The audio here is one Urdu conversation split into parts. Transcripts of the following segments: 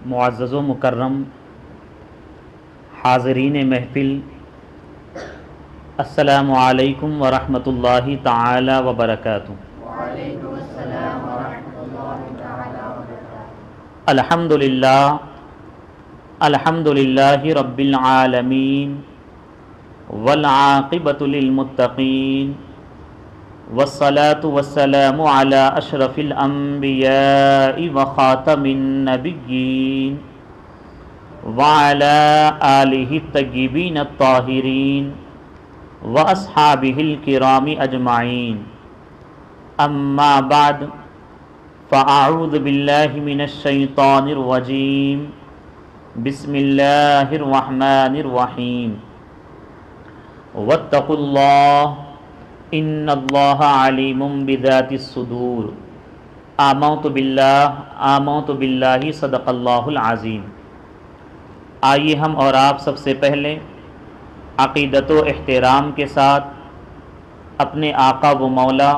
معزز و مکرم حاضرین محفل، السلام علیکم ورحمۃ اللہ تعالی وبرکاتہ۔ وعلیکم السلام ورحمۃ اللہ تعالی وبرکاتہ۔ الحمد للہ رب العالمین والعاقبۃ للمتقین والصلاة والسلام علی اشرف الانبیاء وخاتم النبیین وعلی آلہ الطیبین الطاہرین واصحابہ الکرام اجمعین، اما بعد فاعوذ باللہ من الشیطان الرجیم، بسم اللہ الرحمن الرحیم، واتقوا اللہ ان اللہ علیم بذات الصدور، آمنت باللہ صدق اللہ العظیم۔ آئیے ہم اور آپ سب سے پہلے عقیدت و احترام کے ساتھ اپنے آقا و مولا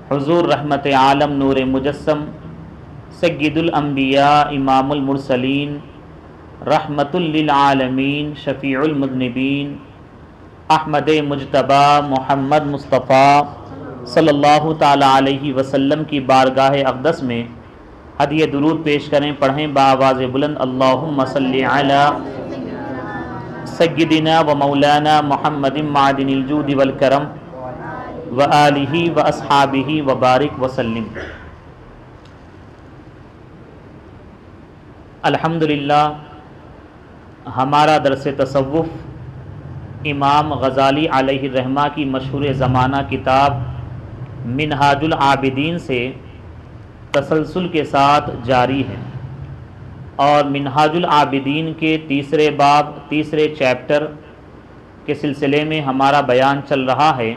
حضور رحمت عالم نور مجسم سید الانبیاء امام المرسلین رحمت للعالمین شفیع المذنبین احمد مجتبی محمد مصطفیٰ صلی اللہ تعالی علیہ وسلم کی بارگاہ اقدس میں ہدیہ درود پیش کریں، پڑھیں بآواز بلند، اللہم صلی علی سیدنا و مولانا محمد معدن الجود والکرم وآلہ واصحابہ وبارک وسلم۔ الحمدللہ ہمارا درس تصوف امام غزالی علیہ الرحمہ کی مشہور زمانہ کتاب منہاج العابدین سے تسلسل کے ساتھ جاری ہے، اور منہاج العابدین کے تیسرے باب تیسرے چیپٹر کے سلسلے میں ہمارا بیان چل رہا ہے،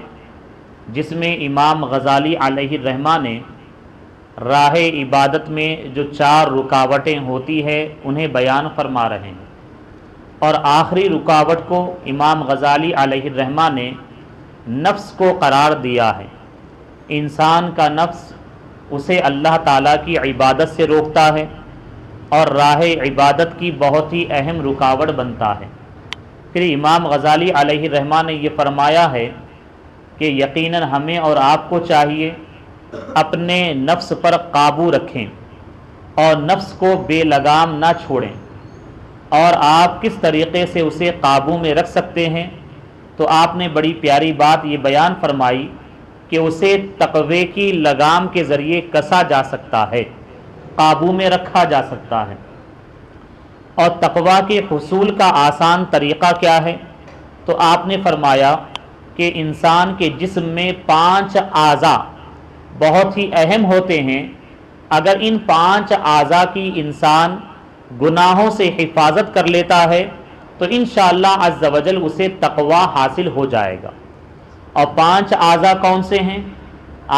جس میں امام غزالی علیہ الرحمہ نے راہ عبادت میں جو 4 رکاوٹیں ہوتی ہے انہیں بیان فرما رہے ہیں، اور آخری رکاوٹ کو امام غزالی علیہ الرحمہ نے نفس کو قرار دیا ہے۔ انسان کا نفس اسے اللہ تعالیٰ کی عبادت سے روکتا ہے اور راہ عبادت کی بہت ہی اہم رکاوٹ بنتا ہے۔ پھر امام غزالی علیہ الرحمہ نے یہ فرمایا ہے کہ یقیناً ہمیں اور آپ کو چاہیے اپنے نفس پر قابو رکھیں اور نفس کو بے لگام نہ چھوڑیں، اور آپ کس طریقے سے اسے قابو میں رکھ سکتے ہیں؟ تو آپ نے بڑی پیاری بات یہ بیان فرمائی کہ اسے تقوی کی لگام کے ذریعے کسا جا سکتا ہے، قابو میں رکھا جا سکتا ہے۔ اور تقوی کے حصول کا آسان طریقہ کیا ہے؟ تو آپ نے فرمایا کہ انسان کے جسم میں 5 اعضاء بہت ہی اہم ہوتے ہیں، اگر ان 5 اعضاء کی انسان گناہوں سے حفاظت کر لیتا ہے تو انشاءاللہ عز و جل اسے تقوی حاصل ہو جائے گا۔ اور 5 اعضاء کون سے ہیں؟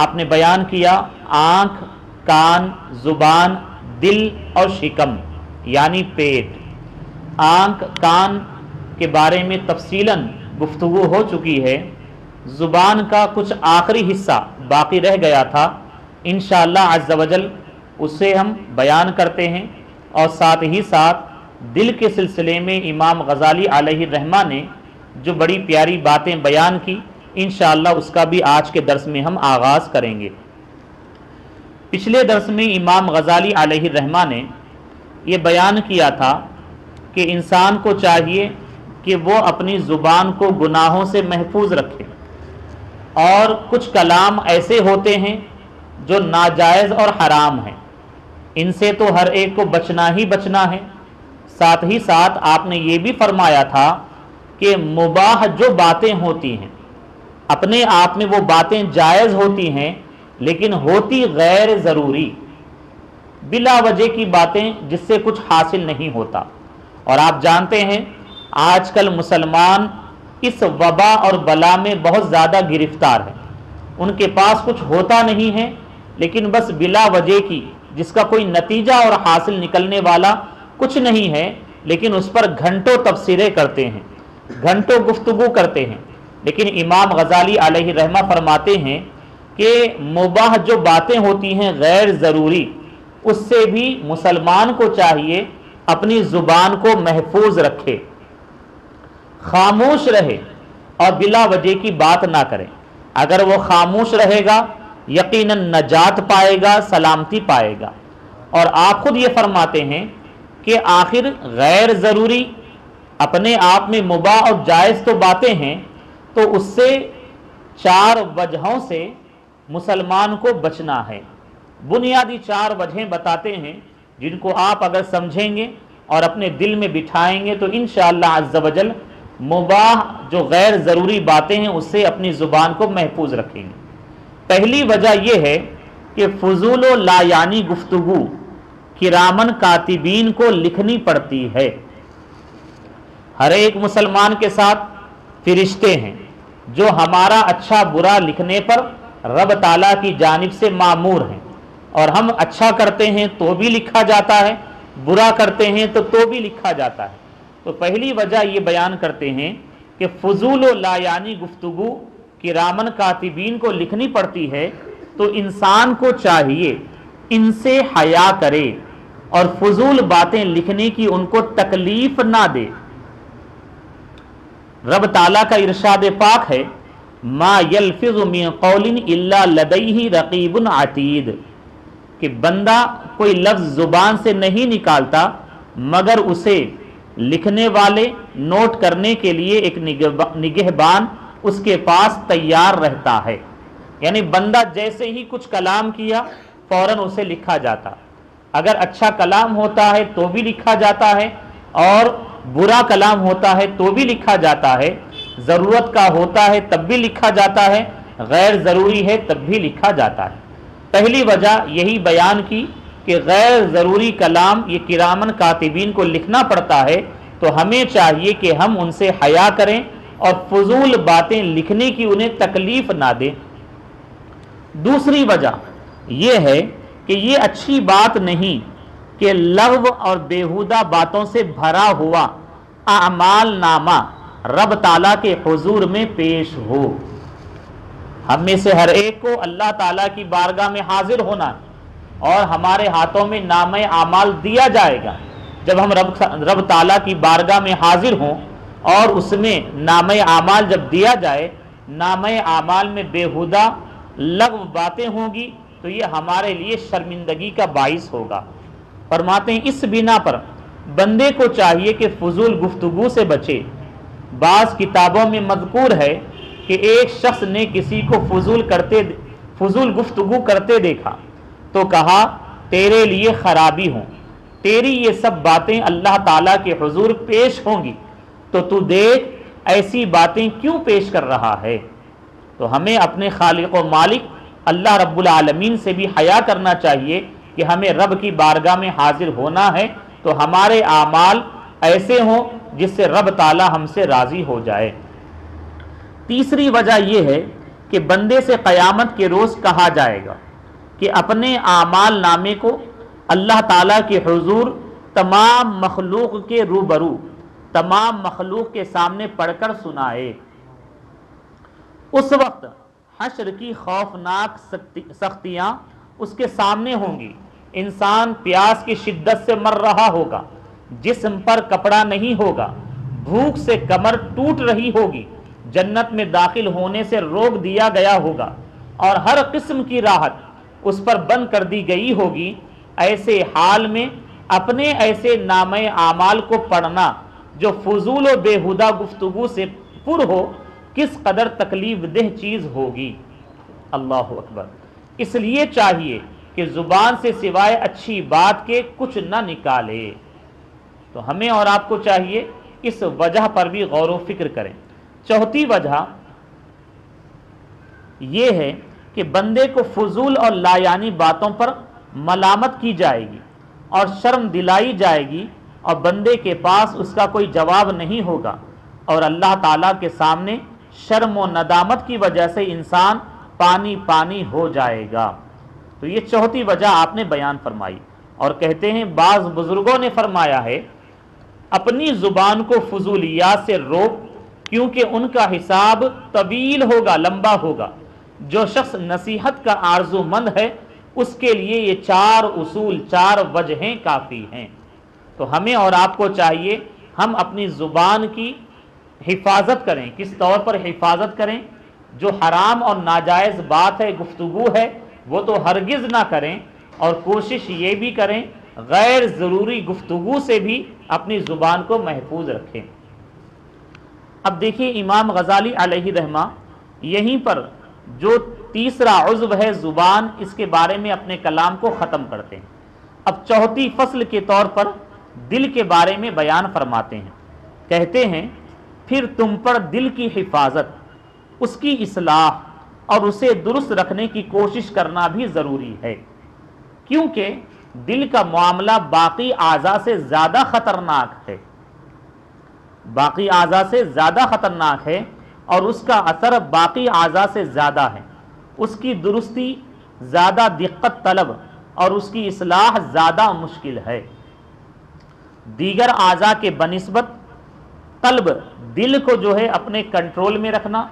آپ نے بیان کیا، آنکھ، کان، زبان، دل اور شکم یعنی پیٹ۔ آنکھ، کان کے بارے میں تفصیلاً گفتگو ہو چکی ہے، زبان کا کچھ آخری حصہ باقی رہ گیا تھا، انشاءاللہ عز و جل اسے ہم بیان کرتے ہیں۔ اور ساتھ ہی ساتھ دل کے سلسلے میں امام غزالی علیہ الرحمہ نے جو بڑی پیاری باتیں بیان کی، انشاءاللہ اس کا بھی آج کے درس میں ہم آغاز کریں گے۔ پچھلے درس میں امام غزالی علیہ الرحمہ نے یہ بیان کیا تھا کہ انسان کو چاہیے کہ وہ اپنی زبان کو گناہوں سے محفوظ رکھے، اور کچھ کلام ایسے ہوتے ہیں جو ناجائز اور حرام ہیں، ان سے تو ہر ایک کو بچنا ہی بچنا ہے۔ ساتھ ہی ساتھ آپ نے یہ بھی فرمایا تھا کہ مباح جو باتیں ہوتی ہیں اپنے آپ میں وہ باتیں جائز ہوتی ہیں، لیکن ہوتی غیر ضروری، بلا وجہ کی باتیں جس سے کچھ حاصل نہیں ہوتا۔ اور آپ جانتے ہیں آج کل مسلمان اس وبا اور بلا میں بہت زیادہ گرفتار ہیں، ان کے پاس کچھ ہوتا نہیں ہے، لیکن بس بلا وجہ کی جس کا کوئی نتیجہ اور حاصل نکلنے والا کچھ نہیں ہے، لیکن اس پر گھنٹوں تبصرے کرتے ہیں، گھنٹوں گفتگو کرتے ہیں۔ لیکن امام غزالی علیہ رحمہ فرماتے ہیں کہ مباح جو باتیں ہوتی ہیں غیر ضروری، اس سے بھی مسلمان کو چاہیے اپنی زبان کو محفوظ رکھے، خاموش رہے اور بلا وجہ کی بات نہ کرے۔ اگر وہ خاموش رہے گا یقیناً نجات پائے گا، سلامتی پائے گا۔ اور آپ خود یہ فرماتے ہیں کہ آخر غیر ضروری اپنے آپ میں مباح اور جائز تو باتیں ہیں، تو اس سے 4 وجہوں سے مسلمان کو بچنا ہے۔ بنیادی 4 وجہیں بتاتے ہیں جن کو آپ اگر سمجھیں گے اور اپنے دل میں بٹھائیں گے تو انشاءاللہ عز و جل مباح جو غیر ضروری باتیں ہیں اس سے اپنی زبان کو محفوظ رکھیں گے۔ پہلی وجہ یہ ہے کہ فضول و لا یعنی گفتگو کرامن کاتبین کو لکھنی پڑتی ہے۔ ہر ایک مسلمان کے ساتھ فرشتے ہیں جو ہمارا اچھا برا لکھنے پر رب تعالیٰ کی جانب سے مامور ہیں، اور ہم اچھا کرتے ہیں تو بھی لکھا جاتا ہے، برا کرتے ہیں تو بھی لکھا جاتا ہے۔ تو پہلی وجہ یہ بیان کرتے ہیں کہ فضول و لا یعنی گفتگو کرامن کاتبین کو لکھنی پڑتی ہے، تو انسان کو چاہیے ان سے حیا کرے اور فضول باتیں لکھنے کی ان کو تکلیف نہ دے۔ رب تعالیٰ کا ارشاد پاک ہے ما یلفظ من قول الا لدیہ رقیب عتید، کہ بندہ کوئی لفظ زبان سے نہیں نکالتا مگر اسے لکھنے والے نوٹ کرنے کے لیے ایک نگہبان اس کے پاس تیار رہتا ہے۔ یعنی بندہ جیسے ہی کچھ کلام کیا فوراً اسے لکھا جاتا، اگر اچھا کلام ہوتا ہے تو بھی لکھا جاتا ہے اور برا کلام ہوتا ہے تو بھی لکھا جاتا ہے، ضرورت کا ہوتا ہے تب بھی لکھا جاتا ہے، غیر ضروری ہے تب بھی لکھا جاتا ہے۔ پہلی وجہ یہی بیان کی کہ غیر ضروری کلام یہ کرامن کاتبین کو لکھنا پڑتا ہے، تو ہمیں چاہیے کہ ہم ان سے حیا کریں اور فضول باتیں لکھنے کی انہیں تکلیف نہ دیں۔ دوسری وجہ یہ ہے کہ یہ اچھی بات نہیں کہ لغو اور بیہودہ باتوں سے بھرا ہوا اعمال نامہ رب تعالیٰ کے حضور میں پیش ہو۔ ہم میں سے ہر ایک کو اللہ تعالیٰ کی بارگاہ میں حاضر ہونا اور ہمارے ہاتھوں میں نامہ اعمال دیا جائے گا۔ جب ہم رب تعالیٰ کی بارگاہ میں حاضر ہوں اور اس میں نامہ اعمال جب دیا جائے، نامہ اعمال میں بیہودہ لغو باتیں ہوں گی تو یہ ہمارے لیے شرمندگی کا باعث ہوگا۔ فرماتے ہیں اس بنا پر بندے کو چاہیے کہ فضول گفتگو سے بچے۔ بعض کتابوں میں مذکور ہے کہ ایک شخص نے کسی کو فضول گفتگو کرتے دیکھا تو کہا تیرے لیے خرابی ہوں، تیری یہ سب باتیں اللہ تعالیٰ کے حضور پیش ہوں گی تو دیکھ ایسی باتیں کیوں پیش کر رہا ہے۔ تو ہمیں اپنے خالق و مالک اللہ رب العالمین سے بھی حیا کرنا چاہیے کہ ہمیں رب کی بارگاہ میں حاضر ہونا ہے تو ہمارے اعمال ایسے ہوں جس سے رب تعالی ہم سے راضی ہو جائے۔ تیسری وجہ یہ ہے کہ بندے سے قیامت کے روز کہا جائے گا کہ اپنے اعمال نامے کو اللہ تعالیٰ کے حضور تمام مخلوق کے روبرو، تمام مخلوق کے سامنے پڑھ کر سنائے۔ اس وقت حشر کی خوفناک سختیاں اس کے سامنے ہوں گی۔ انسان پیاس کی شدت سے مر رہا ہوگا، جسم پر کپڑا نہیں ہوگا، بھوک سے کمر ٹوٹ رہی ہوگی، جنت میں داخل ہونے سے روک دیا گیا ہوگا اور ہر قسم کی راحت اس پر بند کر دی گئی ہوگی۔ ایسے حال میں اپنے ایسے نامہ اعمال کو پڑھنا جو فضول و بیہودہ گفتگو سے پر ہو کس قدر تکلیف دہ چیز ہوگی۔ اللہ اکبر۔ اس لیے چاہیے کہ زبان سے سوائے اچھی بات کے کچھ نہ نکالے۔ تو ہمیں اور آپ کو چاہیے اس وجہ پر بھی غور و فکر کریں۔ چوتھی وجہ یہ ہے کہ بندے کو فضول اور لا یعنی باتوں پر ملامت کی جائے گی اور شرم دلائی جائے گی اور بندے کے پاس اس کا کوئی جواب نہیں ہوگا، اور اللہ تعالیٰ کے سامنے شرم و ندامت کی وجہ سے انسان پانی پانی ہو جائے گا۔ تو یہ چوتھی وجہ آپ نے بیان فرمائی، اور کہتے ہیں بعض بزرگوں نے فرمایا ہے اپنی زبان کو فضولیات سے روک، کیونکہ ان کا حساب طویل ہوگا، لمبا ہوگا۔ جو شخص نصیحت کا آرزو مند ہے اس کے لیے یہ 4 اصول، 4 وجہیں کافی ہیں۔ تو ہمیں اور آپ کو چاہیے ہم اپنی زبان کی حفاظت کریں۔ کس طور پر حفاظت کریں؟ جو حرام اور ناجائز بات ہے، گفتگو ہے، وہ تو ہرگز نہ کریں، اور کوشش یہ بھی کریں غیر ضروری گفتگو سے بھی اپنی زبان کو محفوظ رکھیں۔ اب دیکھیے امام غزالی علیہ رحمہ یہیں پر جو تیسرا عضو ہے زبان، اس کے بارے میں اپنے کلام کو ختم کرتے ہیں۔ اب چوتھی فصل کے طور پر دل کے بارے میں بیان فرماتے ہیں۔ کہتے ہیں پھر تم پر دل کی حفاظت، اس کی اصلاح اور اسے درست رکھنے کی کوشش کرنا بھی ضروری ہے، کیونکہ دل کا معاملہ باقی اعضاء سے زیادہ خطرناک ہے، باقی اعضاء سے زیادہ خطرناک ہے، اور اس کا اثر باقی اعضاء سے زیادہ ہے، اس کی درستی زیادہ دقت طلب اور اس کی اصلاح زیادہ مشکل ہے۔ دیگر اعضاء کے بنسبت قلب، دل کو جو ہے اپنے کنٹرول میں رکھنا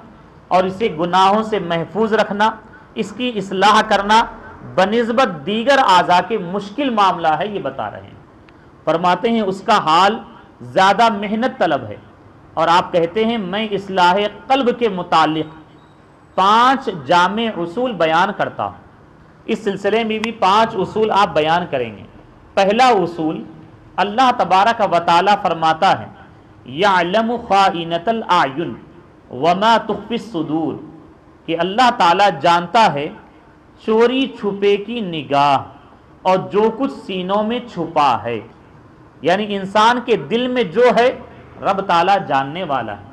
اور اسے گناہوں سے محفوظ رکھنا، اس کی اصلاح کرنا بنسبت دیگر اعضاء کے مشکل معاملہ ہے، یہ بتا رہے ہیں۔ فرماتے ہیں اس کا حال زیادہ محنت طلب ہے، اور آپ کہتے ہیں میں اصلاح قلب کے متعلق 5 جامع اصول بیان کرتا ہوں۔ اس سلسلے میں بھی 5 اصول آپ بیان کریں گے۔ پہلا اصول، اللہ تبارک و تعالی فرماتا ہے یعلم خائنۃ الاعین وما تخفی الصدور، کہ اللہ تعالی جانتا ہے چوری چھپے کی نگاہ اور جو کچھ سینوں میں چھپا ہے، یعنی انسان کے دل میں جو ہے رب تعالی جاننے والا ہے،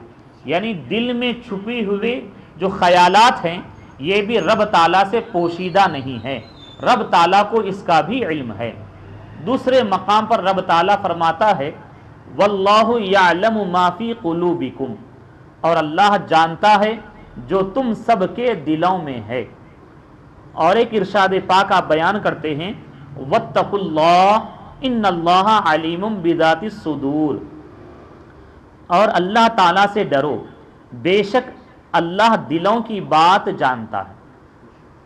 یعنی دل میں چھپی ہوئے جو خیالات ہیں یہ بھی رب تعالی سے پوشیدہ نہیں ہے، رب تعالی کو اس کا بھی علم ہے۔ دوسرے مقام پر رب تعالی فرماتا ہے واللہ یعلم ما فی قلوبکم، اور اللہ جانتا ہے جو تم سب کے دلوں میں ہے۔ اور ایک ارشاد پاک آپ بیان کرتے ہیں واتقوا اللہ ان اللہ علیم بذات الصدور، اور اللہ تعالیٰ سے ڈرو، بے شک اللہ دلوں کی بات جانتا ہے۔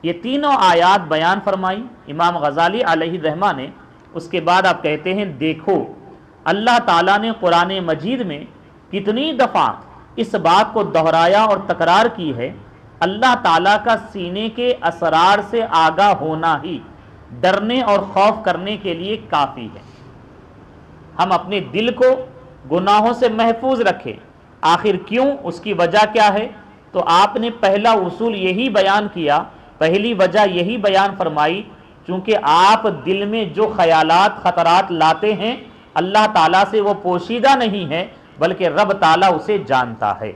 یہ تینوں آیات بیان فرمائی امام غزالی علیہ الرحمہ نے۔ اس کے بعد آپ کہتے ہیں دیکھو اللہ تعالیٰ نے قرآن مجید میں کتنی دفعہ اس بات کو دہرایا اور تکرار کی ہے، اللہ تعالیٰ کا سینے کے اسرار سے آگاہ ہونا ہی ڈرنے اور خوف کرنے کے لیے کافی ہے۔ ہم اپنے دل کو گناہوں سے محفوظ رکھیں۔ آخر کیوں؟ اس کی وجہ کیا ہے؟ تو آپ نے پہلا اصول یہی بیان کیا، پہلی وجہ یہی بیان فرمائی، چونکہ آپ دل میں جو خیالات خطرات لاتے ہیں اللہ تعالیٰ سے وہ پوشیدہ نہیں ہے، بلکہ رب تعالیٰ اسے جانتا ہے۔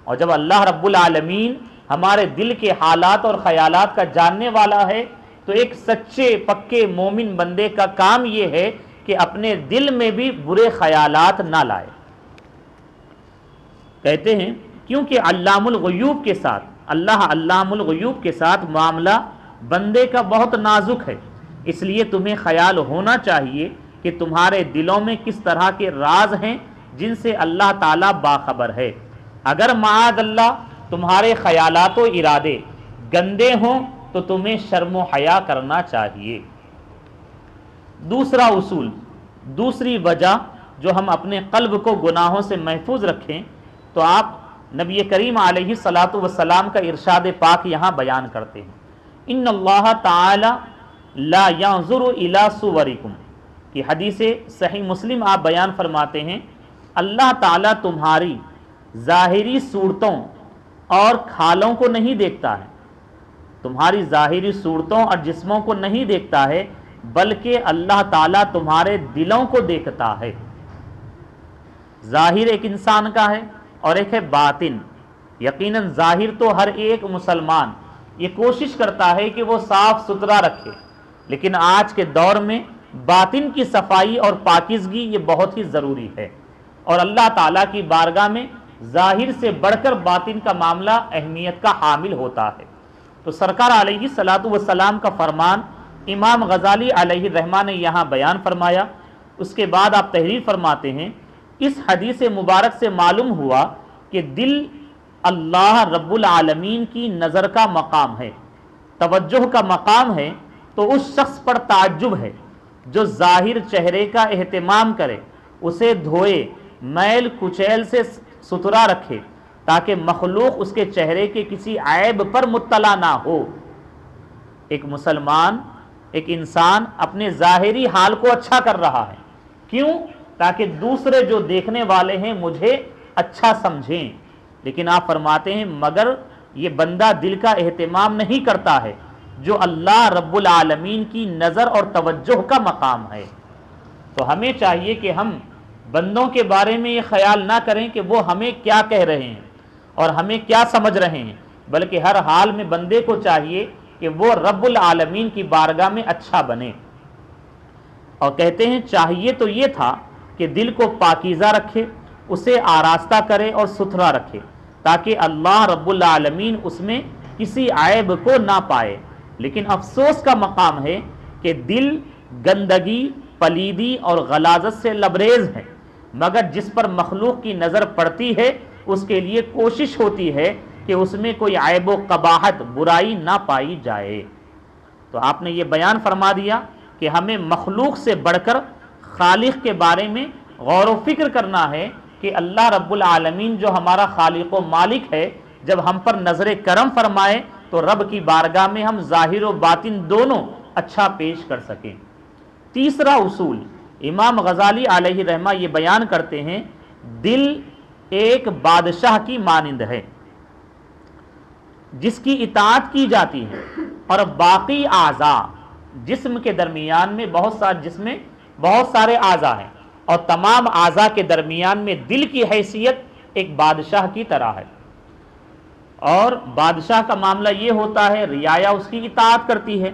اور جب اللہ رب العالمین ہمارے دل کے حالات اور خیالات کا جاننے والا ہے تو ایک سچے پکے مومن بندے کا کام یہ ہے کہ اپنے دل میں بھی برے خیالات نہ لائے۔ کہتے ہیں کیونکہ علام الغیوب کے ساتھ، اللہ علام الغیوب کے ساتھ معاملہ بندے کا بہت نازک ہے، اس لیے تمہیں خیال ہونا چاہیے کہ تمہارے دلوں میں کس طرح کے راز ہیں جن سے اللہ تعالیٰ باخبر ہے۔ اگر معاذ اللہ تمہارے خیالات و ارادے گندے ہوں تو تمہیں شرم و حیا کرنا چاہیے۔ دوسرا اصول، دوسری وجہ جو ہم اپنے قلب کو گناہوں سے محفوظ رکھیں، تو آپ نبی کریم علیہ الصلاۃ والسلام کا ارشاد پاک یہاں بیان کرتے ہیں ان اللہ تعالی لا ينظر الى صورکم، کہ حدیث صحیح مسلم آپ بیان فرماتے ہیں اللہ تعالیٰ تمہاری ظاہری صورتوں اور کھالوں کو نہیں دیکھتا ہے، تمہاری ظاہری صورتوں اور جسموں کو نہیں دیکھتا ہے، بلکہ اللہ تعالیٰ تمہارے دلوں کو دیکھتا ہے۔ ظاہر ایک انسان کا ہے اور ایک ہے باطن۔ یقیناً ظاہر تو ہر ایک مسلمان یہ کوشش کرتا ہے کہ وہ صاف ستھرا رکھے، لیکن آج کے دور میں باطن کی صفائی اور پاکیزگی یہ بہت ہی ضروری ہے، اور اللہ تعالیٰ کی بارگاہ میں ظاہر سے بڑھ کر باطن کا معاملہ اہمیت کا حامل ہوتا ہے۔ تو سرکار علیہ الصلاۃ والسلام کا فرمان امام غزالی علیہ الرحمہ نے یہاں بیان فرمایا۔ اس کے بعد آپ تحریر فرماتے ہیں اس حدیث مبارک سے معلوم ہوا کہ دل اللہ رب العالمین کی نظر کا مقام ہے، توجہ کا مقام ہے، تو اس شخص پر تعجب ہے جو ظاہر چہرے کا اہتمام کرے، اسے دھوئے، میل کچیل سے ستھرا رکھے تاکہ مخلوق اس کے چہرے کے کسی عیب پر مطلع نہ ہو۔ ایک مسلمان، ایک انسان اپنے ظاہری حال کو اچھا کر رہا ہے، کیوں؟ تاکہ دوسرے جو دیکھنے والے ہیں مجھے اچھا سمجھیں۔ لیکن آپ فرماتے ہیں مگر یہ بندہ دل کا اہتمام نہیں کرتا ہے جو اللہ رب العالمین کی نظر اور توجہ کا مقام ہے۔ تو ہمیں چاہیے کہ ہم بندوں کے بارے میں یہ خیال نہ کریں کہ وہ ہمیں کیا کہہ رہے ہیں اور ہمیں کیا سمجھ رہے ہیں، بلکہ ہر حال میں بندے کو چاہیے کہ وہ رب العالمین کی بارگاہ میں اچھا بنے۔ اور کہتے ہیں چاہیے تو یہ تھا کہ دل کو پاکیزہ رکھے، اسے آراستہ کرے اور ستھرا رکھے تاکہ اللہ رب العالمین اس میں کسی عیب کو نہ پائے۔ لیکن افسوس کا مقام ہے کہ دل گندگی، پلیدی اور غلاظت سے لبریز ہے، مگر جس پر مخلوق کی نظر پڑتی ہے اس کے لیے کوشش ہوتی ہے کہ اس میں کوئی عیب و قباحت، برائی نہ پائی جائے۔ تو آپ نے یہ بیان فرما دیا کہ ہمیں مخلوق سے بڑھ کر خالق کے بارے میں غور و فکر کرنا ہے کہ اللہ رب العالمین جو ہمارا خالق و مالک ہے جب ہم پر نظر کرم فرمائے تو رب کی بارگاہ میں ہم ظاہر و باطن دونوں اچھا پیش کر سکیں۔ تیسرا اصول امام غزالی علیہ رحمہ یہ بیان کرتے ہیں، دل ایک بادشاہ کی مانند ہے جس کی اطاعت کی جاتی ہے، اور باقی اعضاء، جسم کے درمیان میں بہت سارے اعضاء ہیں اور تمام اعضاء کے درمیان میں دل کی حیثیت ایک بادشاہ کی طرح ہے۔ اور بادشاہ کا معاملہ یہ ہوتا ہے رعایا اس کی اطاعت کرتی ہے،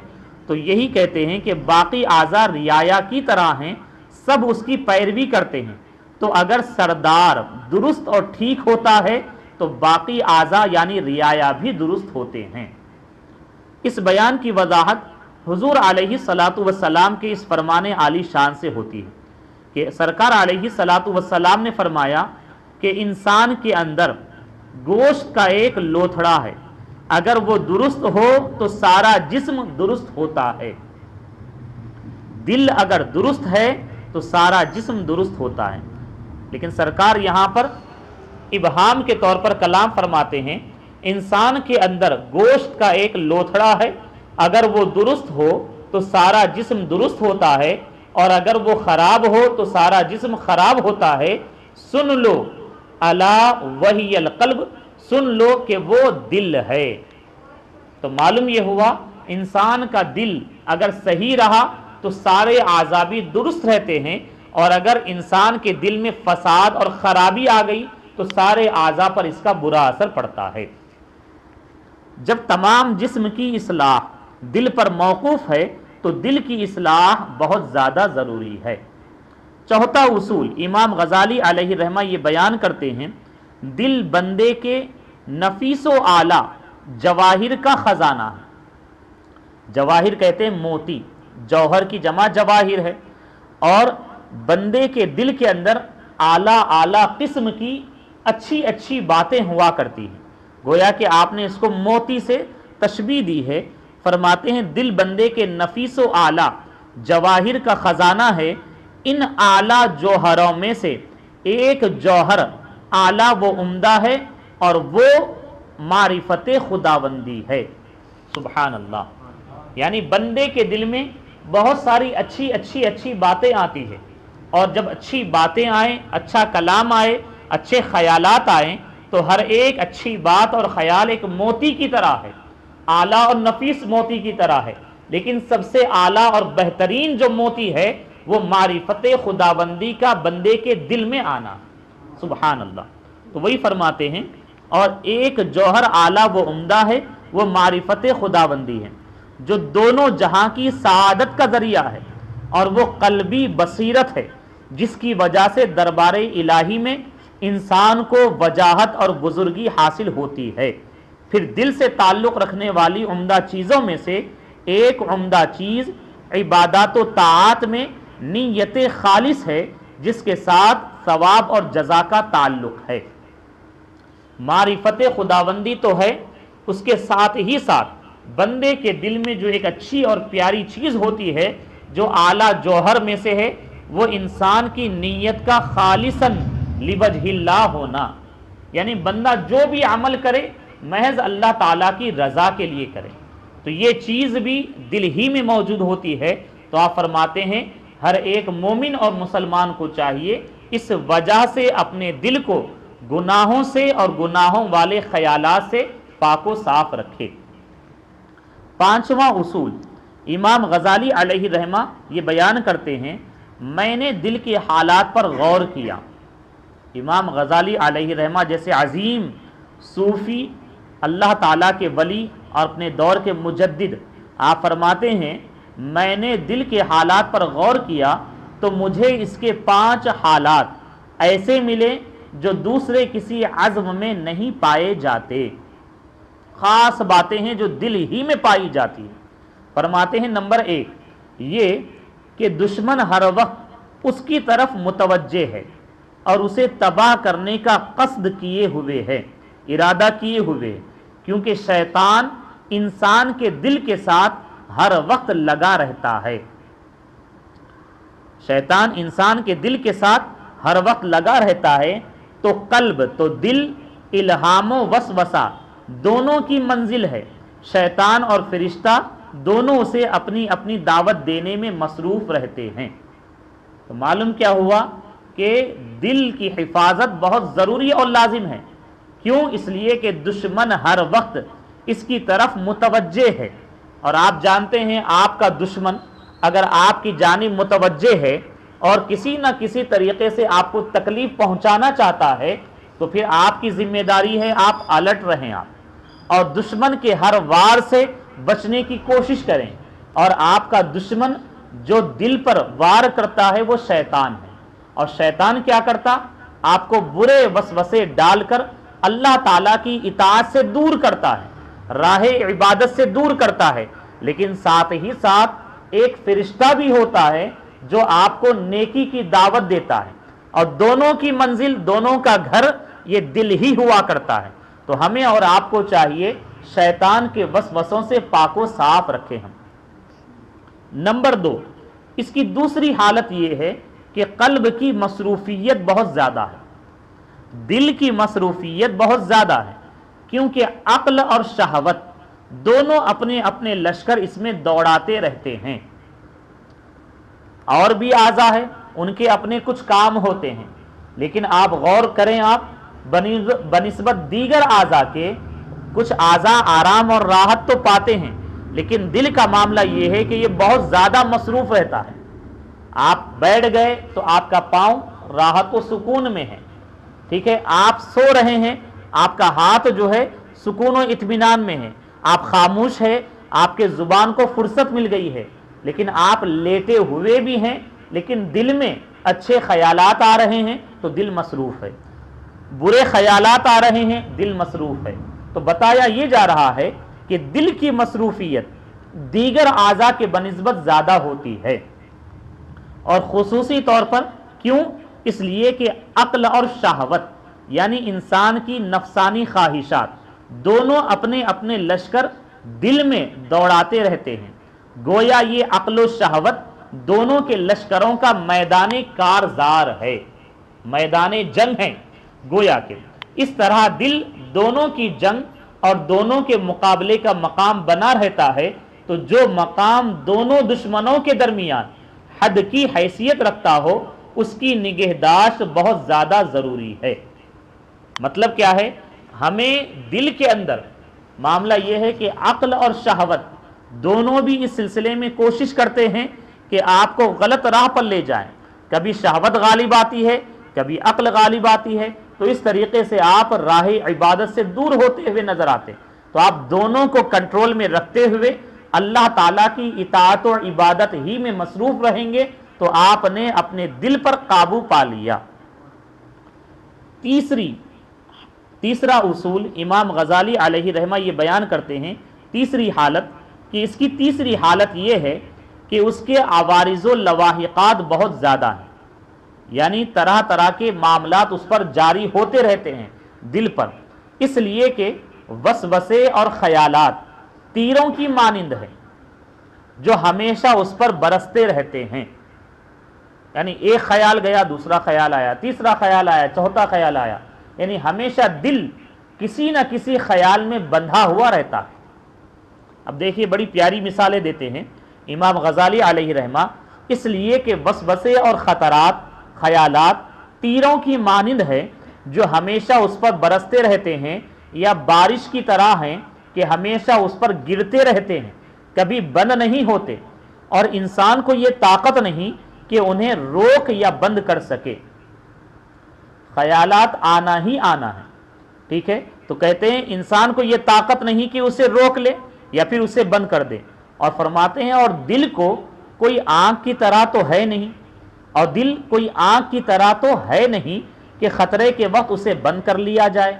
تو یہی کہتے ہیں کہ باقی اعضاء رعایا کی طرح ہیں، سب اس کی پیروی کرتے ہیں۔ تو اگر سردار درست اور ٹھیک ہوتا ہے تو باقی اعضاء یعنی رعایا بھی درست ہوتے ہیں۔ اس بیان کی وضاحت حضور علیہ الصلاۃ والسلام کے اس فرمان عالی شان سے ہوتی ہے کہ سرکار علیہ الصلاۃ والسلام نے فرمایا کہ انسان کے اندر گوشت کا ایک لوتھڑا ہے، اگر وہ درست ہو تو سارا جسم درست ہوتا ہے۔ دل اگر درست ہے تو سارا جسم درست ہوتا ہے۔ لیکن سرکار یہاں پر ابہام کے طور پر کلام فرماتے ہیں، انسان کے اندر گوشت کا ایک لوتھڑا ہے، اگر وہ درست ہو تو سارا جسم درست ہوتا ہے، اور اگر وہ خراب ہو تو سارا جسم خراب ہوتا ہے۔ سن لو الا وہی القلب، سن لو کہ وہ دل ہے۔ تو معلوم یہ ہوا انسان کا دل اگر صحیح رہا تو سارے اعضاء بھی درست رہتے ہیں، اور اگر انسان کے دل میں فساد اور خرابی آ گئی تو سارے اعضاء پر اس کا برا اثر پڑتا ہے۔ جب تمام جسم کی اصلاح دل پر موقوف ہے تو دل کی اصلاح بہت زیادہ ضروری ہے۔ چوتھا اصول امام غزالی علیہ رحمہ یہ بیان کرتے ہیں، دل بندے کے نفیس و اعلیٰ جواہر کا خزانہ ہے۔ جواہر کہتے ہیں موتی، جوہر کی جمع جواہر ہے، اور بندے کے دل کے اندر اعلیٰ قسم کی اچھی اچھی باتیں ہوا کرتی ہیں، گویا کہ آپ نے اس کو موتی سے تشبیہ دی ہے۔ فرماتے ہیں دل بندے کے نفیس و اعلیٰ جواہر کا خزانہ ہے، ان اعلیٰ جوہروں میں سے ایک جوہر اعلیٰ و عمدہ ہے اور وہ معرفت خداوندی ہے۔ سبحان اللہ، یعنی بندے کے دل میں بہت ساری اچھی باتیں آتی ہیں، اور جب اچھی باتیں آئیں، اچھا کلام آئے، اچھے خیالات آئیں تو ہر ایک اچھی بات اور خیال ایک موتی کی طرح ہے، اعلیٰ اور نفیس موتی کی طرح ہے، لیکن سب سے اعلیٰ اور بہترین جو موتی ہے وہ معرفت خداوندی کا بندے کے دل میں آنا۔ سبحان اللہ، تو وہی فرماتے ہیں، اور ایک جوہر اعلیٰ و عمدہ ہے، وہ معرفت خداوندی ہے جو دونوں جہاں کی سعادت کا ذریعہ ہے، اور وہ قلبی بصیرت ہے جس کی وجہ سے دربار الہی میں انسان کو وجاہت اور بزرگی حاصل ہوتی ہے۔ پھر دل سے تعلق رکھنے والی عمدہ چیزوں میں سے ایک عمدہ چیز عبادات و طاعات میں نیت خالص ہے، جس کے ساتھ ثواب اور جزا کا تعلق ہے۔ معرفت خداوندی تو ہے، اس کے ساتھ ہی ساتھ بندے کے دل میں جو ایک اچھی اور پیاری چیز ہوتی ہے جو اعلیٰ جوہر میں سے ہے، وہ انسان کی نیت کا خالصاً لوجہ اللہ ہونا، یعنی بندہ جو بھی عمل کرے محض اللہ تعالیٰ کی رضا کے لیے کرے، تو یہ چیز بھی دل ہی میں موجود ہوتی ہے۔ تو آپ فرماتے ہیں ہر ایک مومن اور مسلمان کو چاہیے اس وجہ سے اپنے دل کو گناہوں سے اور گناہوں والے خیالات سے پاک و صاف رکھے۔ پانچواں اصول، امام غزالی علیہ رحمہ یہ بیان کرتے ہیں، میں نے دل کے حالات پر غور کیا۔ امام غزالی علیہ رحمہ جیسے عظیم صوفی، اللہ تعالیٰ کے ولی اور اپنے دور کے مجدد، آپ فرماتے ہیں میں نے دل کے حالات پر غور کیا تو مجھے اس کے 5 حالات ایسے ملے جو دوسرے کسی عزم میں نہیں پائے جاتے، خاص باتیں ہیں جو دل ہی میں پائی جاتی ہیں۔ فرماتے ہیں نمبر 1 یہ کہ دشمن ہر وقت اس کی طرف متوجہ ہے اور اسے تباہ کرنے کا قصد کیے ہوئے ہے، ارادہ کیے ہوئے ہے، کیونکہ شیطان انسان کے دل کے ساتھ ہر وقت لگا رہتا ہے۔ شیطان انسان کے دل کے ساتھ ہر وقت لگا رہتا ہے، تو قلب تو دل، الہام و وسوسہ دونوں کی منزل ہے۔ شیطان اور فرشتہ دونوں اسے اپنی اپنی دعوت دینے میں مصروف رہتے ہیں۔ تو معلوم کیا ہوا کہ دل کی حفاظت بہت ضروری اور لازم ہے۔ کیوں؟ اس لیے کہ دشمن ہر وقت اس کی طرف متوجہ ہے، اور آپ جانتے ہیں آپ کا دشمن اگر آپ کی جانب متوجہ ہے اور کسی نہ کسی طریقے سے آپ کو تکلیف پہنچانا چاہتا ہے تو پھر آپ کی ذمہ داری ہے آپ الرٹ رہیں، آپ اور دشمن کے ہر وار سے بچنے کی کوشش کریں۔ اور آپ کا دشمن جو دل پر وار کرتا ہے وہ شیطان ہے، اور شیطان کیا کرتا؟ آپ کو برے وسوسے ڈال کر اللہ تعالیٰ کی اطاعت سے دور کرتا ہے، راہ عبادت سے دور کرتا ہے۔ لیکن ساتھ ہی ساتھ ایک فرشتہ بھی ہوتا ہے جو آپ کو نیکی کی دعوت دیتا ہے، اور دونوں کی منزل، دونوں کا گھر یہ دل ہی ہوا کرتا ہے۔ تو ہمیں اور آپ کو چاہیے شیطان کے وسوسوں سے پاک و صاف رکھیں ہم۔ نمبر 2 اس کی دوسری حالت یہ ہے کہ قلب کی مصروفیت بہت زیادہ ہے، دل کی مصروفیت بہت زیادہ ہے، کیونکہ عقل اور شہوت دونوں اپنے اپنے لشکر اس میں دوڑاتے رہتے ہیں۔ اور بھی اعضاء ہیں، ان کے اپنے کچھ کام ہوتے ہیں، لیکن آپ غور کریں، آپ بنسبت دیگر اعضاء کے کچھ اعضاء آرام اور راحت تو پاتے ہیں، لیکن دل کا معاملہ یہ ہے کہ یہ بہت زیادہ مصروف رہتا ہے۔ آپ بیٹھ گئے تو آپ کا پاؤں راحت و سکون میں ہے، ٹھیک ہے، آپ سو رہے ہیں، آپ کا ہاتھ جو ہے سکون و اطمینان میں ہے، آپ خاموش ہے، آپ کے زبان کو فرصت مل گئی ہے، لیکن آپ لیٹے ہوئے بھی ہیں لیکن دل میں اچھے خیالات آ رہے ہیں تو دل مصروف ہے، برے خیالات آ رہے ہیں دل مصروف ہے۔ تو بتایا یہ جا رہا ہے کہ دل کی مصروفیت دیگر اعضاء کے بنسبت زیادہ ہوتی ہے، اور خصوصی طور پر کیوں؟ اس لیے کہ عقل اور شہوت یعنی انسان کی نفسانی خواہشات دونوں اپنے اپنے لشکر دل میں دوڑاتے رہتے ہیں، گویا یہ عقل و شہوت دونوں کے لشکروں کا میدان کارزار ہے، میدان جنگ ہے گویا کہ۔ اس طرح دل دونوں کی جنگ اور دونوں کے مقابلے کا مقام بنا رہتا ہے، تو جو مقام دونوں دشمنوں کے درمیان حد کی حیثیت رکھتا ہو اس کی نگہداشت بہت زیادہ ضروری ہے۔ مطلب کیا ہے؟ ہمیں دل کے اندر معاملہ یہ ہے کہ عقل اور شہوت دونوں بھی اس سلسلے میں کوشش کرتے ہیں کہ آپ کو غلط راہ پر لے جائیں، کبھی شہوت غالب آتی ہے، کبھی عقل غالب آتی ہے، تو اس طریقے سے آپ راہ عبادت سے دور ہوتے ہوئے نظر آتے۔ تو آپ دونوں کو کنٹرول میں رکھتے ہوئے اللہ تعالیٰ کی اطاعت و عبادت ہی میں مصروف رہیں گے تو آپ نے اپنے دل پر قابو پا لیا۔ تیسرا اصول امام غزالی علیہ رحمہ یہ بیان کرتے ہیں، تیسری حالت، کہ اس کی تیسری حالت یہ ہے کہ اس کے عوارض و لواحقات بہت زیادہ ہیں، یعنی طرح طرح کے معاملات اس پر جاری ہوتے رہتے ہیں دل پر، اس لیے کہ وسوسے اور خیالات تیروں کی مانند ہے جو ہمیشہ اس پر برستے رہتے ہیں. یعنی ایک خیال گیا، دوسرا خیال آیا، تیسرا خیال آیا، چوتھا خیال آیا، یعنی ہمیشہ دل کسی نہ کسی خیال میں بندھا ہوا رہتا ہے. اب دیکھیے بڑی پیاری مثالیں دیتے ہیں امام غزالی علیہ رحمہ، اس لیے کہ وسوسے اور خطرات، خیالات تیروں کی مانند ہے جو ہمیشہ اس پر برستے رہتے ہیں، یا بارش کی طرح ہیں کہ ہمیشہ اس پر گرتے رہتے ہیں، کبھی بند نہیں ہوتے، اور انسان کو یہ طاقت نہیں کہ انہیں روک یا بند کر سکے. خیالات آنا ہی آنا ہے، ٹھیک ہے. تو کہتے ہیں انسان کو یہ طاقت نہیں کہ اسے روک لے یا پھر اسے بند کر دے. اور فرماتے ہیں اور دل کو کوئی آنکھ کی طرح تو ہے نہیں، اور دل کوئی آنکھ کی طرح تو ہے نہیں کہ خطرے کے وقت اسے بند کر لیا جائے.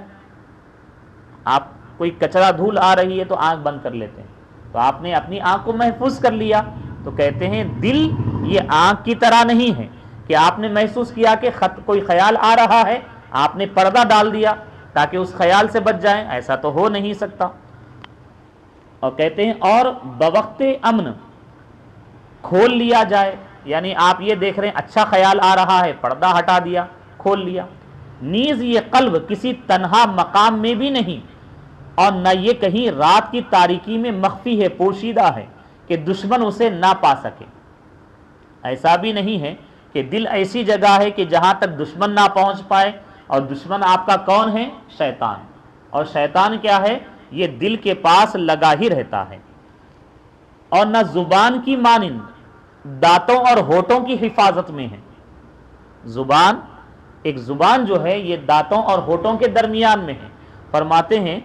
آپ کوئی کچرا دھول آ رہی ہے تو آنکھ بند کر لیتے ہیں، تو آپ نے اپنی آنکھ کو محفوظ کر لیا. تو کہتے ہیں دل یہ آنکھ کی طرح نہیں ہے کہ آپ نے محسوس کیا کہ کوئی خیال آ رہا ہے، آپ نے پردہ ڈال دیا تاکہ اس خیال سے بچ جائیں، ایسا تو ہو نہیں سکتا. اور کہتے ہیں اور بوقت امن کھول لیا جائے، یعنی آپ یہ دیکھ رہے ہیں اچھا خیال آ رہا ہے، پردہ ہٹا دیا، کھول لیا. نیز یہ قلب کسی تنہا مقام میں بھی نہیں، اور نہ یہ کہیں رات کی تاریکی میں مخفی ہے، پوشیدہ ہے کہ دشمن اسے نہ پا سکے. ایسا بھی نہیں ہے کہ دل ایسی جگہ ہے کہ جہاں تک دشمن نہ پہنچ پائے، اور دشمن آپ کا کون ہے؟ شیطان. اور شیطان کیا ہے؟ یہ دل کے پاس لگا ہی رہتا ہے. اور نہ زبان کی مانند دانتوں اور ہونٹوں کی حفاظت میں ہے. زبان، ایک زبان جو ہے یہ دانتوں اور ہونٹوں کے درمیان میں ہے. فرماتے ہیں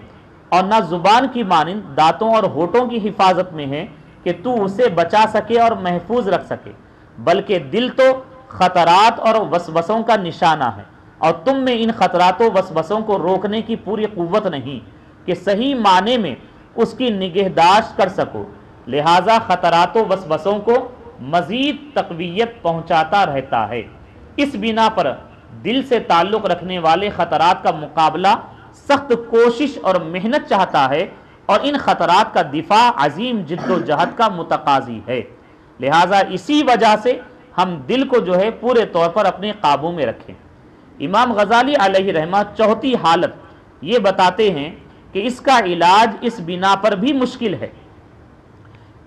اور نہ زبان کی مانند دانتوں اور ہونٹوں کی حفاظت میں ہے کہ تو اسے بچا سکے اور محفوظ رکھ سکے، بلکہ دل تو خطرات اور وسوسوں کا نشانہ ہے، اور تم میں ان خطرات و وسوسوں کو روکنے کی پوری قوت نہیں کہ صحیح معنی میں اس کی نگہداشت کر سکو. لہذا خطرات و وسوسوں کو مزید تقویت پہنچاتا رہتا ہے. اس بنا پر دل سے تعلق رکھنے والے خطرات کا مقابلہ سخت کوشش اور محنت چاہتا ہے، اور ان خطرات کا دفاع عظیم جد و جہد کا متقاضی ہے. لہذا اسی وجہ سے ہم دل کو جو ہے پورے طور پر اپنے قابو میں رکھیں. امام غزالی علیہ رحمہ چوتھی حالت یہ بتاتے ہیں کہ اس کا علاج اس بنا پر بھی مشکل ہے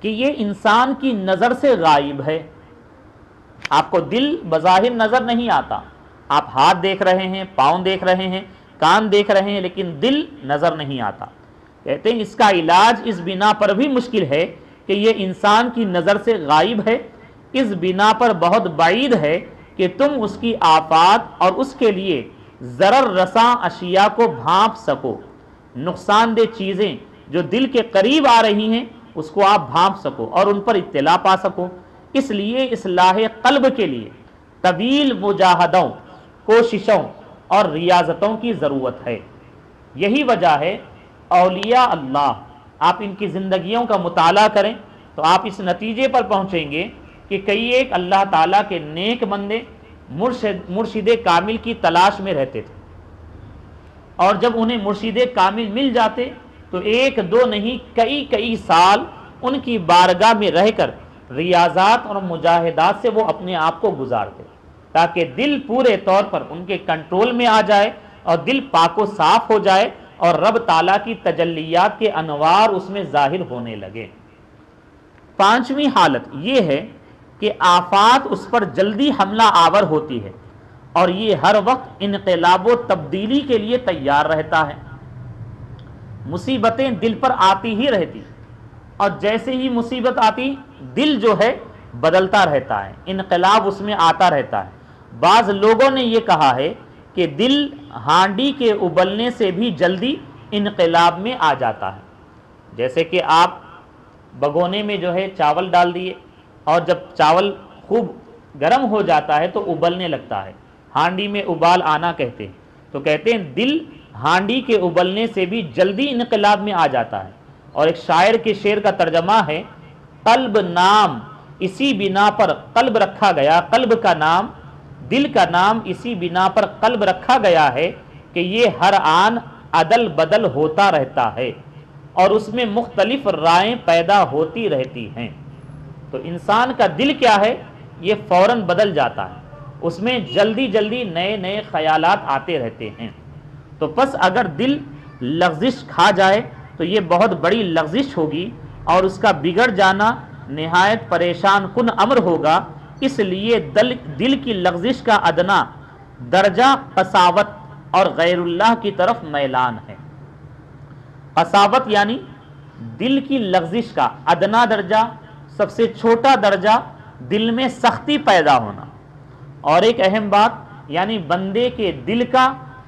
کہ یہ انسان کی نظر سے غائب ہے. آپ کو دل بظاہر نظر نہیں آتا، آپ ہاتھ دیکھ رہے ہیں، پاؤں دیکھ رہے ہیں، کان دیکھ رہے ہیں، لیکن دل نظر نہیں آتا. کہتے ہیں اس کا علاج اس بنا پر بھی مشکل ہے کہ یہ انسان کی نظر سے غائب ہے، اس بنا پر بہت بعید ہے کہ تم اس کی آفات اور اس کے لیے ضرر رساں اشیاء کو بھانپ سکو. نقصان دہ چیزیں جو دل کے قریب آ رہی ہیں اس کو آپ بھانپ سکو اور ان پر اطلاع پا سکو. اس لیے اصلاح قلب کے لیے طویل مجاہدوں، کوششوں اور ریاضتوں کی ضرورت ہے. یہی وجہ ہے اولیاء اللہ، آپ ان کی زندگیوں کا مطالعہ کریں تو آپ اس نتیجے پر پہنچیں گے کہ کئی ایک اللہ تعالیٰ کے نیک بندے مرشد کامل کی تلاش میں رہتے تھے، اور جب انہیں مرشد کامل مل جاتے تو ایک دو نہیں کئی سال ان کی بارگاہ میں رہ کر ریاضات اور مجاہدات سے وہ اپنے آپ کو گزارتے تاکہ دل پورے طور پر ان کے کنٹرول میں آ جائے اور دل پاک و صاف ہو جائے اور رب تعالیٰ کی تجلیات کے انوار اس میں ظاہر ہونے لگے. پانچویں حالت یہ ہے کہ آفات اس پر جلدی حملہ آور ہوتی ہے اور یہ ہر وقت انقلاب و تبدیلی کے لیے تیار رہتا ہے. مصیبتیں دل پر آتی ہی رہتی، اور جیسے ہی مصیبت آتی دل جو ہے بدلتا رہتا ہے، انقلاب اس میں آتا رہتا ہے. بعض لوگوں نے یہ کہا ہے کہ دل ہانڈی کے ابلنے سے بھی جلدی انقلاب میں آ جاتا ہے. جیسے کہ آپ بگونے میں جو ہے چاول ڈال دیے، اور جب چاول خوب گرم ہو جاتا ہے تو ابلنے لگتا ہے، ہانڈی میں ابال آنا کہتے ہیں. تو کہتے ہیں دل ہانڈی کے ابلنے سے بھی جلدی انقلاب میں آ جاتا ہے. اور ایک شاعر کے شعر کا ترجمہ ہے، قلب نام اسی بنا پر قلب رکھا گیا، قلب کا نام، دل کا نام اسی بنا پر قلب رکھا گیا ہے کہ یہ ہر آن عدل بدل ہوتا رہتا ہے، اور اس میں مختلف رائیں پیدا ہوتی رہتی ہیں۔ تو انسان کا دل کیا ہے، یہ فوراً بدل جاتا ہے، اس میں جلدی جلدی نئے نئے خیالات آتے رہتے ہیں۔ تو پس اگر دل لغزش کھا جائے تو یہ بہت بڑی لغزش ہوگی اور اس کا بگڑ جانا نہایت پریشان کن امر ہوگا۔ اس لیے دل کی لغزش کا ادنا درجہ قساوت اور غیر اللہ کی طرف میلان ہے۔ قساوت یعنی دل کی لغزش کا ادنا درجہ، سب سے چھوٹا درجہ دل میں سختی پیدا ہونا، اور ایک اہم بات یعنی بندے کے دل کا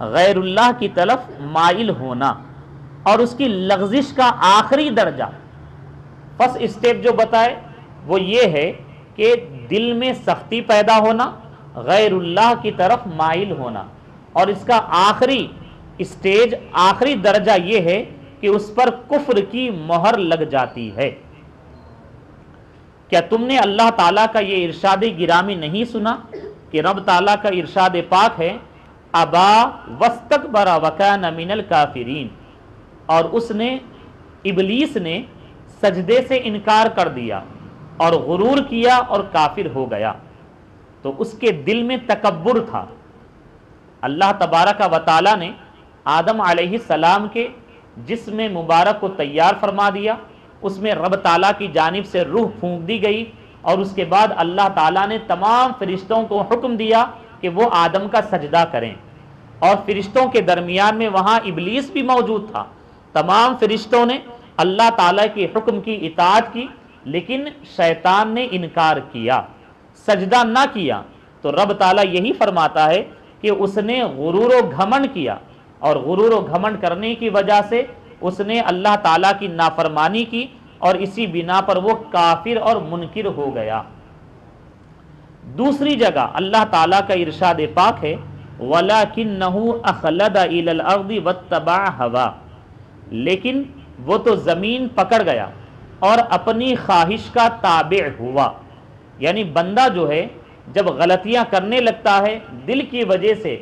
غیر اللہ کی طرف مائل ہونا، اور اس کی لغزش کا آخری درجہ فرسٹ اسٹیپ جو بتائے وہ یہ ہے کہ دل میں سختی پیدا ہونا، غیر اللہ کی طرف مائل ہونا، اور اس کا آخری اسٹیج، آخری درجہ یہ ہے کہ اس پر کفر کی مہر لگ جاتی ہے۔ کیا تم نے اللہ تعالیٰ کا یہ ارشاد گرامی نہیں سنا کہ رب تعالیٰ کا ارشاد پاک ہے ابا واستکبر وکان من الکافرین، اور اس نے، ابلیس نے سجدے سے انکار کر دیا اور غرور کیا اور کافر ہو گیا۔ تو اس کے دل میں تکبر تھا۔ اللہ تبارک و تعالیٰ نے آدم علیہ السلام کے جسم مبارک کو تیار فرما دیا، اس میں رب تعالیٰ کی جانب سے روح پھونک دی گئی، اور اس کے بعد اللہ تعالیٰ نے تمام فرشتوں کو حکم دیا کہ وہ آدم کا سجدہ کریں، اور فرشتوں کے درمیان میں وہاں ابلیس بھی موجود تھا۔ تمام فرشتوں نے اللہ تعالیٰ کے حکم کی اطاعت کی، لیکن شیطان نے انکار کیا، سجدہ نہ کیا۔ تو رب تعالیٰ یہی فرماتا ہے کہ اس نے غرور و گھمنڈ کیا، اور غرور و گھمنڈ کرنے کی وجہ سے اس نے اللہ تعالیٰ کی نافرمانی کی، اور اسی بنا پر وہ کافر اور منکر ہو گیا۔ دوسری جگہ اللہ تعالیٰ کا ارشاد پاک ہے وَلَكِنَّهُ أَخْلَدَ إِلَى الْأَرْضِ وَاتَّبَعَ هَوَاهُ، لیکن وہ تو زمین پکڑ گیا اور اپنی خواہش کا تابع ہوا۔ یعنی بندہ جو ہے جب غلطیاں کرنے لگتا ہے، دل کی وجہ سے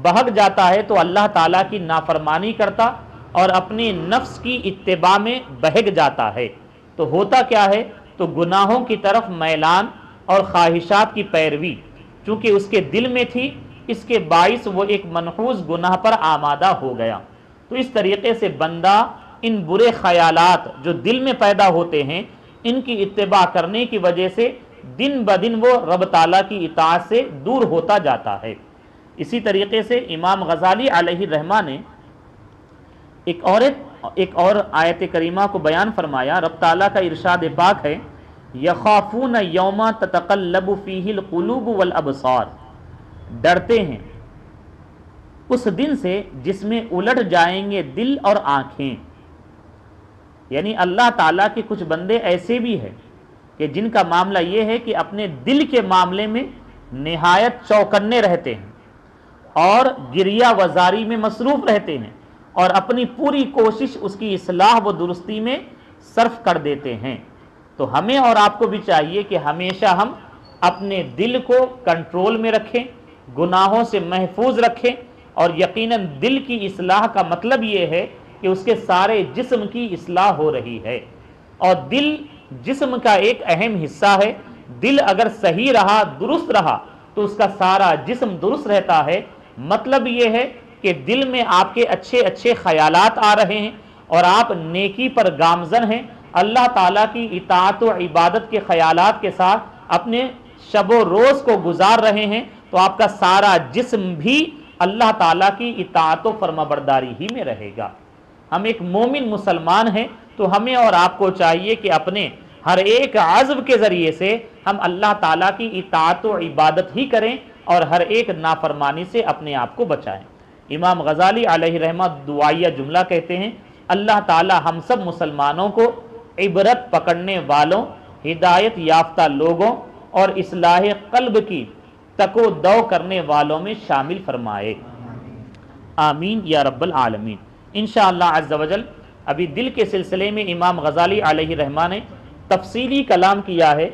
بہک جاتا ہے، تو اللہ تعالیٰ کی نافرمانی کرتا اور اپنی نفس کی اتباع میں بہک جاتا ہے۔ تو ہوتا کیا ہے، تو گناہوں کی طرف میلان اور خواہشات کی پیروی چونکہ اس کے دل میں تھی، اس کے باعث وہ ایک منحوس گناہ پر آمادہ ہو گیا۔ تو اس طریقے سے بندہ ان برے خیالات جو دل میں پیدا ہوتے ہیں، ان کی اتباع کرنے کی وجہ سے دن بدن وہ رب تعالیٰ کی اطاعت سے دور ہوتا جاتا ہے۔ اسی طریقے سے امام غزالی علیہ الرحمہ نے ایک اور آیت کریمہ کو بیان فرمایا۔ رب تعالیٰ کا ارشاد پاک ہے یخافون یوما تتقلب فیہ القلوب والابصار، ڈرتے ہیں اس دن سے جس میں الٹ جائیں گے دل اور آنکھیں۔ یعنی اللہ تعالیٰ کے کچھ بندے ایسے بھی ہیں کہ جن کا معاملہ یہ ہے کہ اپنے دل کے معاملے میں نہایت چوکنے رہتے ہیں اور گریہ وزاری میں مصروف رہتے ہیں، اور اپنی پوری کوشش اس کی اصلاح و درستی میں صرف کر دیتے ہیں۔ تو ہمیں اور آپ کو بھی چاہیے کہ ہمیشہ ہم اپنے دل کو کنٹرول میں رکھیں، گناہوں سے محفوظ رکھیں، اور یقیناً دل کی اصلاح کا مطلب یہ ہے کہ اس کے سارے جسم کی اصلاح ہو رہی ہے، اور دل جسم کا ایک اہم حصہ ہے۔ دل اگر صحیح رہا، درست رہا، تو اس کا سارا جسم درست رہتا ہے۔ مطلب یہ ہے کہ دل میں آپ کے اچھے اچھے خیالات آ رہے ہیں اور آپ نیکی پر گامزن ہیں، اللہ تعالیٰ کی اطاعت و عبادت کے خیالات کے ساتھ اپنے شب و روز کو گزار رہے ہیں، تو آپ کا سارا جسم بھی اللہ تعالیٰ کی اطاعت و فرمانبرداری ہی میں رہے گا۔ ہم ایک مومن مسلمان ہیں، تو ہمیں اور آپ کو چاہیے کہ اپنے ہر ایک عزم کے ذریعے سے ہم اللہ تعالیٰ کی اطاعت و عبادت ہی کریں اور ہر ایک نافرمانی سے اپنے آپ کو بچائیں۔ امام غزالی علیہ رحمہ دعائیہ جملہ کہتے ہیں اللہ تعالیٰ ہم سب مسلمانوں کو عبرت پکڑنے والوں، ہدایت یافتہ لوگوں اور اصلاح قلب کی تک و دو کرنے والوں میں شامل فرمائے، آمین یا رب العالمین۔ انشاءاللہ عز و جل ابھی دل کے سلسلے میں امام غزالی علیہ رحمہ نے تفصیلی کلام کیا ہے،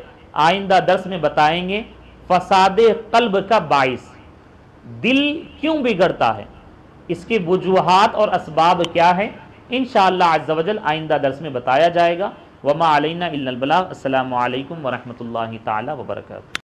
آئندہ درس میں بتائیں گے فساد قلب کا باعث، دل کیوں بگڑتا ہے، اس کی وجوہات اور اسباب کیا ہیں، انشاءاللہ عز و جل آئندہ درس میں بتایا جائے گا۔ وما علینا الا البلاغ۔ السلام علیکم ورحمۃ اللہ تعالی وبرکاتہ۔